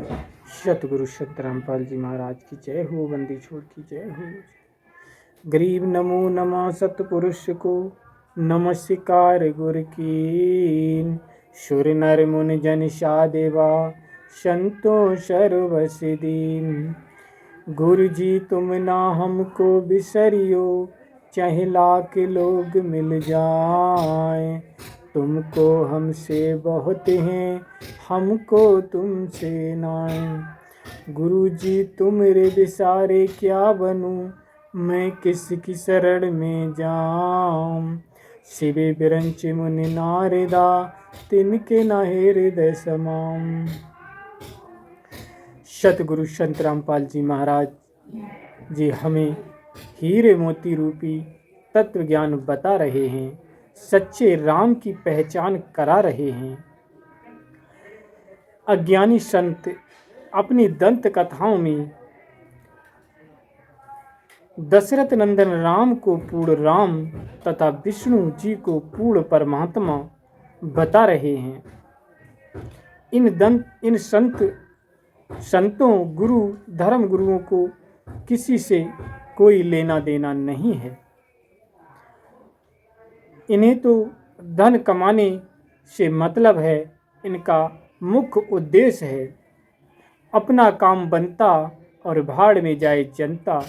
सतगुरु संत रामपाल जी महाराज की जय हो। बंदी छोड़ की जय हो। गरीब नमो नमः सतपुरुष को, नमस्कार गुर कीन। सुर नर मुनि जन सादेवा, संतो सर्वस दीन। गुरु जी तुम ना हमको बिसरियो, चाहे लाख लोग मिल जाएं। तुमको हमसे बहुत हैं, हमको तुमसे नाएं। गुरु जी तुम रे बिसारे क्या बनूं, मैं किसकी शरण में जाऊं। शिवे बिरंच मुनि नारदा, तिनके ना हृदय समाऊं। सतगुरु संत रामपाल जी महाराज जी हमें हीरे मोती रूपी तत्व ज्ञान बता रहे हैं, सच्चे राम की पहचान करा रहे हैं। अज्ञानी संत अपनी दंत कथाओं में दशरथ नंदन राम को पूर्ण राम तथा विष्णु जी को पूर्ण परमात्मा बता रहे हैं। इन संतों गुरु धर्म गुरुओं को किसी से कोई लेना देना नहीं है। इन्हें तो धन कमाने से मतलब है। इनका मुख्य उद्देश्य है अपना काम बनता और भाड़ में जाए जनता।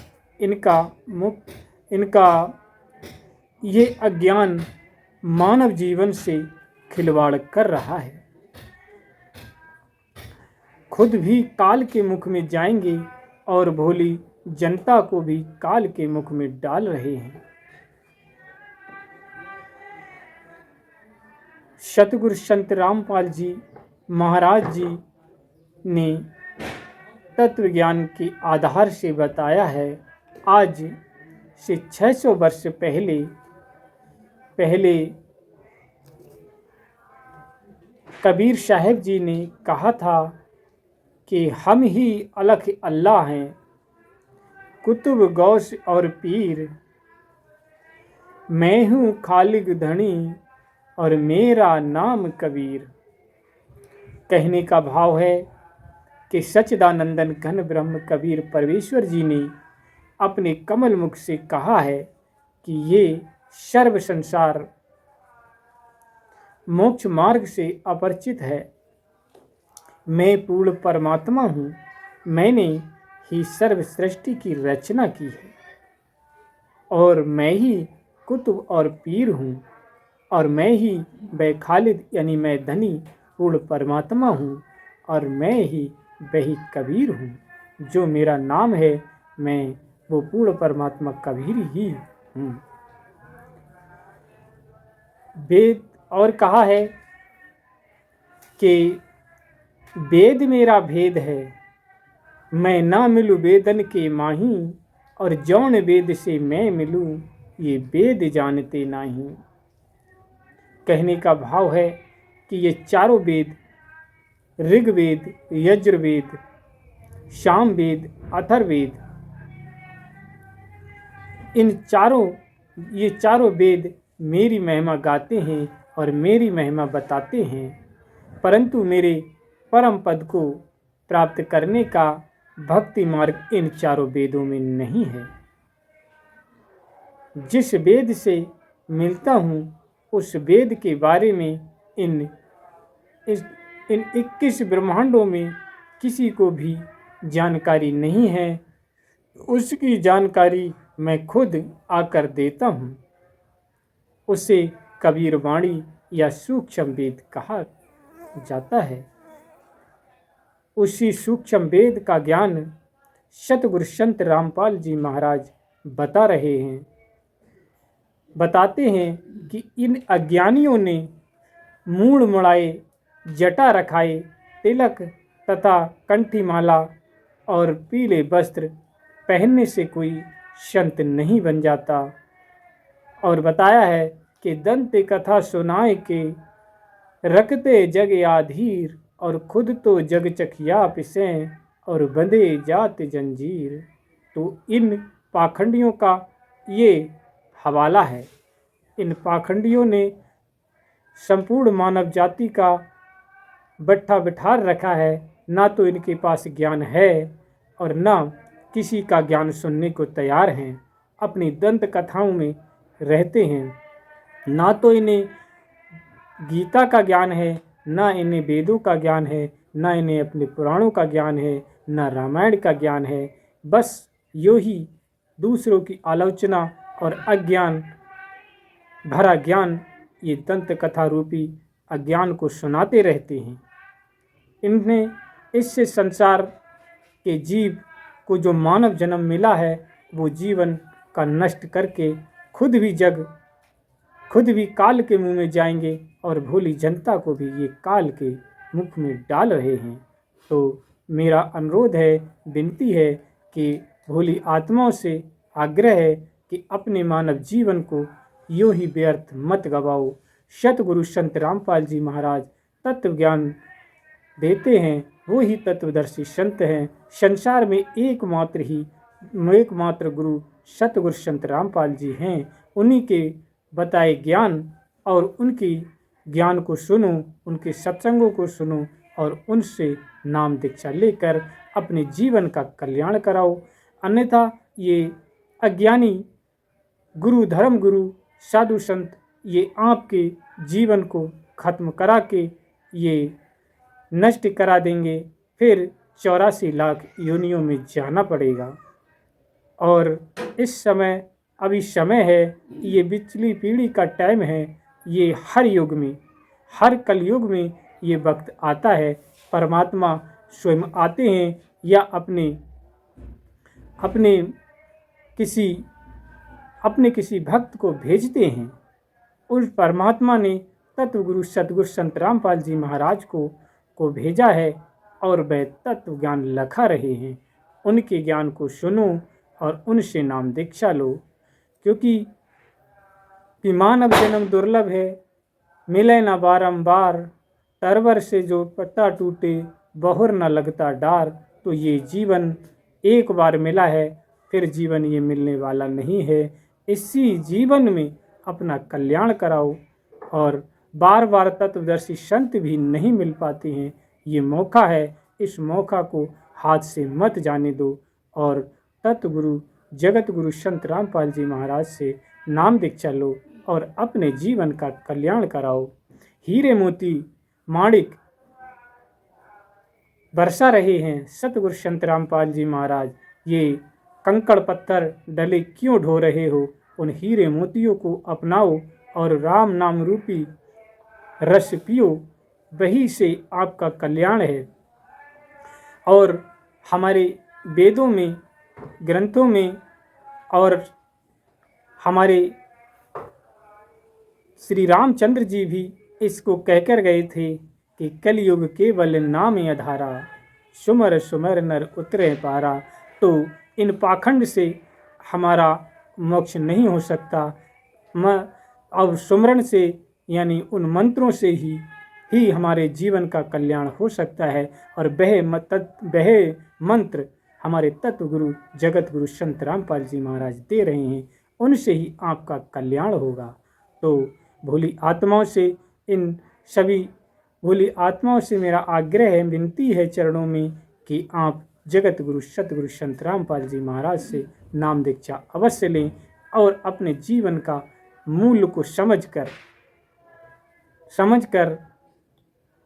इनका ये अज्ञान मानव जीवन से खिलवाड़ कर रहा है। खुद भी काल के मुख में जाएंगे और भोली जनता को भी काल के मुख में डाल रहे हैं। सतगुरु संत रामपाल जी महाराज जी ने तत्व ज्ञान के आधार से बताया है। आज से 600 वर्ष पहले कबीर साहब जी ने कहा था कि हम ही अलख अल्लाह हैं, कुतुब गौस और पीर। मैं हूँ खालिक धनी और मेरा नाम कबीर। कहने का भाव है कि सच्चिदानंदन घन ब्रह्म कबीर परमेश्वर जी ने अपने कमल मुख से कहा है कि ये सर्व संसार मोक्ष मार्ग से अपरिचित है। मैं पूर्ण परमात्मा हूँ, मैंने ही सर्व सृष्टि की रचना की है और मैं ही कुतुब और पीर हूँ और मैं ही वह खालिद यानी मैं धनी पूर्ण परमात्मा हूँ और मैं ही वही कबीर हूँ। जो मेरा नाम है मैं वो पूर्ण परमात्मा कबीर ही हूँ। वेद और कहा है कि वेद मेरा भेद है, मैं ना मिलूँ वेदन के माही और जौन वेद से मैं मिलूँ ये वेद जानते नहीं। कहने का भाव है कि ये चारों वेद ऋग्वेद, यजुर्वेद, सामवेद, अथर्ववेद, ये चारों वेद मेरी महिमा गाते हैं और मेरी महिमा बताते हैं, परंतु मेरे परम पद को प्राप्त करने का भक्ति मार्ग इन चारों वेदों में नहीं है। जिस वेद से मिलता हूँ उस वेद के बारे में इन 21 ब्रह्मांडों में किसी को भी जानकारी नहीं है। उसकी जानकारी मैं खुद आकर देता हूँ। उसे कबीर वाणी या सूक्ष्म वेद कहा जाता है। उसी सूक्ष्म वेद का ज्ञान सतगुरु संत रामपाल जी महाराज बता रहे हैं। बताते हैं कि इन अज्ञानियों ने मूड़ मुड़ाए, जटा रखाए, तिलक तथा कंठीमाला और पीले वस्त्र पहनने से कोई संत नहीं बन जाता। और बताया है कि दंत कथा सुनाए के रखते जग आधीर और खुद तो जग चखिया पिसें और बंधे जात जंजीर। तो इन पाखंडियों का ये हवाला है। इन पाखंडियों ने संपूर्ण मानव जाति का बट्ठा बिठा रखा है ना तो इनके पास ज्ञान है और ना किसी का ज्ञान सुनने को तैयार हैं। अपनी दंत कथाओं में रहते हैं। ना तो इन्हें गीता का ज्ञान है, ना इन्हें वेदों का ज्ञान है, ना इन्हें अपने पुराणों का ज्ञान है, ना रामायण का ज्ञान है। बस यूँ ही दूसरों की आलोचना और अज्ञान भरा ज्ञान, ये दंत कथा रूपी अज्ञान को सुनाते रहते हैं। इन्हें इससे संसार के जीव को जो मानव जन्म मिला है, वो जीवन का नष्ट करके खुद भी काल के मुंह में जाएंगे और भोली जनता को भी ये काल के मुख में डाल रहे हैं। तो मेरा अनुरोध है, विनती है कि भोली आत्माओं से आग्रह है कि अपने मानव जीवन को यूँ ही व्यर्थ मत गवाओ। सतगुरु संत रामपाल जी महाराज तत्व ज्ञान देते हैं, वो ही तत्वदर्शी संत हैं। संसार में एकमात्र गुरु सतगुरु संत रामपाल जी हैं। उन्हीं के बताए ज्ञान और उनकी ज्ञान को सुनो, उनके सत्संगों को सुनो और उनसे नाम दीक्षा लेकर अपने जीवन का कल्याण कराओ। अन्यथा ये अज्ञानी गुरु, धर्म गुरु, साधु संत ये आपके जीवन को खत्म करा के ये नष्ट करा देंगे। फिर 84 लाख योनियों में जाना पड़ेगा। और इस समय अभी समय है, ये पिछली पीढ़ी का टाइम है। ये हर युग में, हर कलयुग में ये वक्त आता है। परमात्मा स्वयं आते हैं या अपने किसी भक्त को भेजते हैं। उस परमात्मा ने तत्वगुरु सतगुरु संत रामपाल जी महाराज को भेजा है और वह तत्व ज्ञान लखा रहे हैं। उनके ज्ञान को सुनो और उनसे नाम दीक्षा लो, क्योंकि मानव जन्म दुर्लभ है, मिले न बारंबार। तरवर से जो पत्ता टूटे, बहुर न लगता डार। तो ये जीवन एक बार मिला है, फिर जीवन ये मिलने वाला नहीं है। इसी जीवन में अपना कल्याण कराओ। और बार बार तत्वदर्शी संत भी नहीं मिल पाते हैं। ये मौका है, इस मौका को हाथ से मत जाने दो और तत्वगुरु जगत गुरु संत रामपाल जी महाराज से नाम दीक्षा लो और अपने जीवन का कल्याण कराओ। हीरे मोती माणिक बरसा रहे हैं सतगुरु संत रामपाल जी महाराज। ये कंकड़ पत्थर डले क्यों ढो रहे हो? उन हीरे मोतियों को अपनाओ और राम नाम रूपी रस पियो, वही से आपका कल्याण है। और हमारे वेदों में, ग्रंथों में और हमारे श्री रामचंद्र जी भी इसको कहकर गए थे कि कलयुग केवल नाम आधारा, सुमर सुमर नर उतरे पारा। तो इन पाखंड से हमारा मोक्ष नहीं हो सकता। अब सुमरण से यानी उन मंत्रों से ही हमारे जीवन का कल्याण हो सकता है। और वह मंत्र हमारे तत्व गुरु जगत गुरु संत रामपाल जी महाराज दे रहे हैं, उनसे ही आपका कल्याण होगा। तो भोली आत्माओं से, इन सभी भोली आत्माओं से मेरा आग्रह है, विनती है चरणों में कि आप जगत गुरु सतगुरु संत रामपाल जी महाराज से नाम दीक्षा अवश्य लें और अपने जीवन का मूल्य को समझकर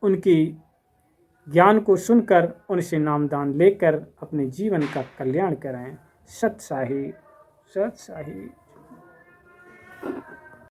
उनकी ज्ञान को सुनकर उनसे नामदान लेकर अपने जीवन का कल्याण कराएं। सत साहिब, सत साहिब।